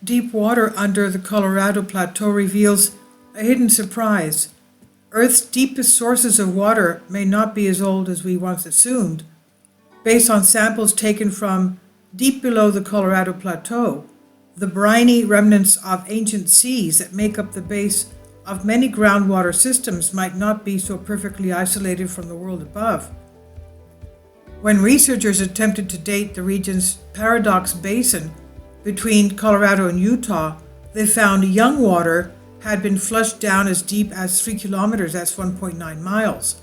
Deep water under the Colorado Plateau reveals a hidden surprise. Earth's deepest sources of water may not be as old as we once assumed. Based on samples taken from deep below the Colorado Plateau, the briny remnants of ancient seas that make up the base of many groundwater systems might not be so perfectly isolated from the world above. When researchers attempted to date the region's Paradox Basin between Colorado and Utah, they found young water had been flushed down as deep as 3 kilometers, that's 1.9 miles.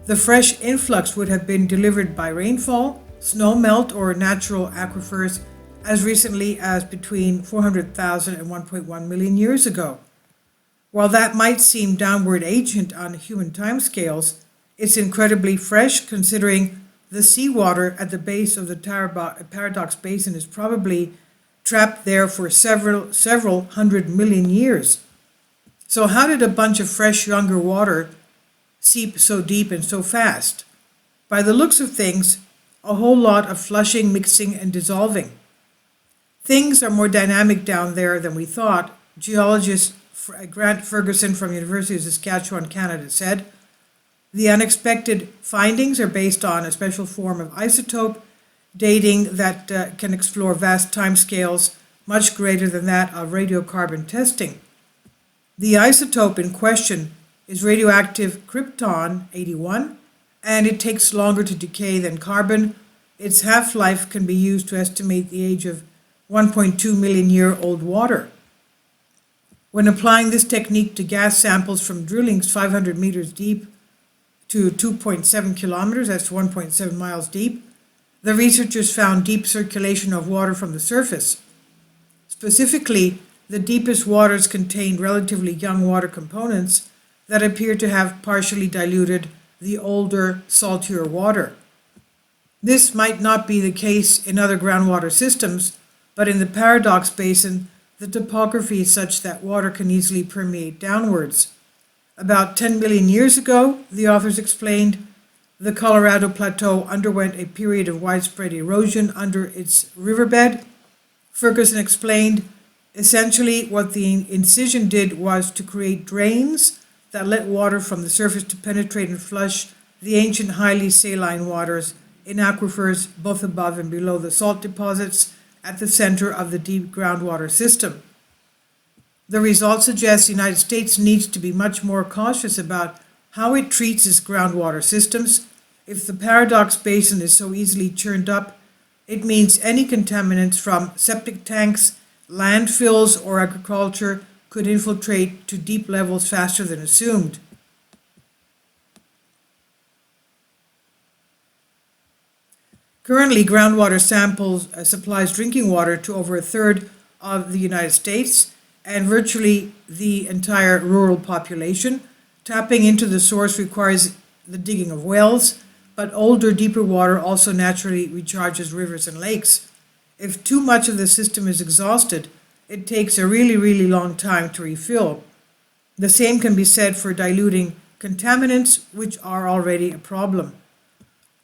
The fresh influx would have been delivered by rainfall, snow melt, or natural aquifers as recently as between 400,000 and 1.1 million years ago. While that might seem downward ancient on human timescales, it's incredibly fresh considering the seawater at the base of the Paradox Basin is probably trapped there for several hundred million years. So how did a bunch of fresh younger water seep so deep and so fast? By the looks of things, a whole lot of flushing, mixing, and dissolving. Things are more dynamic down there than we thought, geologist Grant Ferguson from University of Saskatchewan, Canada said. The unexpected findings are based on a special form of isotope dating that can explore vast timescales much greater than that of radiocarbon testing. The isotope in question is radioactive krypton-81, and it takes longer to decay than carbon. Its half-life can be used to estimate the age of 1.2 million year old water. When applying this technique to gas samples from drillings 500 meters deep to 2.7 kilometers, that's 1.7 miles deep, the researchers found deep circulation of water from the surface. Specifically, the deepest waters contained relatively young water components that appear to have partially diluted the older, saltier water. This might not be the case in other groundwater systems, but in the Paradox Basin, the topography is such that water can easily permeate downwards. About 10 million years ago, the authors explained, the Colorado Plateau underwent a period of widespread erosion under its riverbed. Ferguson explained, essentially what the incision did was to create drains that let water from the surface to penetrate and flush the ancient highly saline waters in aquifers both above and below the salt deposits at the center of the deep groundwater system. The result suggests the United States needs to be much more cautious about how it treats its groundwater systems. If the Paradox Basin is so easily churned up, it means any contaminants from septic tanks, landfills, or agriculture could infiltrate to deep levels faster than assumed. Currently, groundwater samples supplies drinking water to over a third of the United States and virtually the entire rural population. Tapping into the source requires the digging of wells, but older, deeper water also naturally recharges rivers and lakes. If too much of the system is exhausted, it takes a really long time to refill. The same can be said for diluting contaminants, which are already a problem.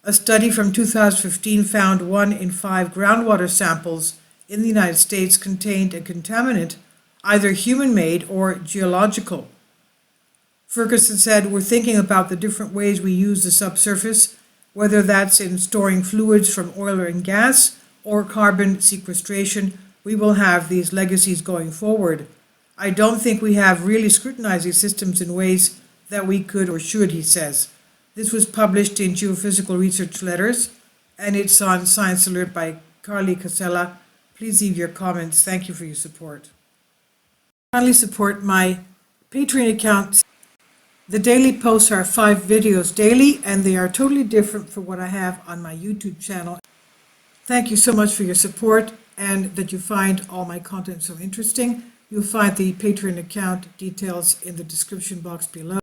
A study from 2015 found 1 in 5 groundwater samples in the United States contained a contaminant, either human-made or geological. Ferguson said, we're thinking about the different ways we use the subsurface, whether that's in storing fluids from oil and gas or carbon sequestration. We will have these legacies going forward. I don't think we have really scrutinized these systems in ways that we could or should, he says. This was published in Geophysical Research Letters, and it's on Science Alert by Carly Casella. Please leave your comments. Thank you for your support. Kindly support my Patreon account. The daily posts are 5 videos daily, and they are totally different from what I have on my YouTube channel. Thank you so much for your support and that you find all my content so interesting. You'll find the Patreon account details in the description box below.